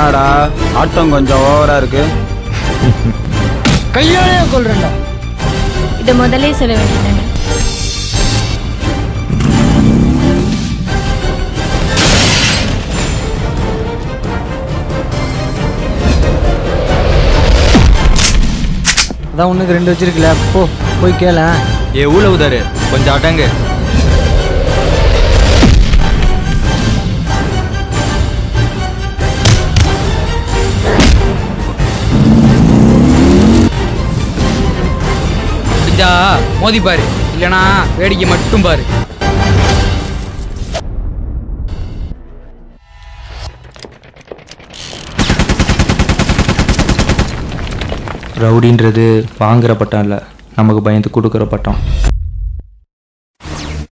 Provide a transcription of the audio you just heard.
என்னடா ஆட்டம் கொஞ்சம் ஓவரா இருக்கு. கையாலே கொள்றேன்டா. இதை முதலே சொல்ல வேண்டியதானே. அதான் உனக்கு 2 வச்சிருக்கல, போய் கேள. ஏ ஊழ உதாரு கொஞ்சம் அடங்கு. மோதி பாரு, இல்லனா வேடிக்கை மட்டும் பாரு. ரவுடின்றது வாங்குற பட்டம் இல்லை, நமக்கு பயந்து கொடுக்குற பட்டம்.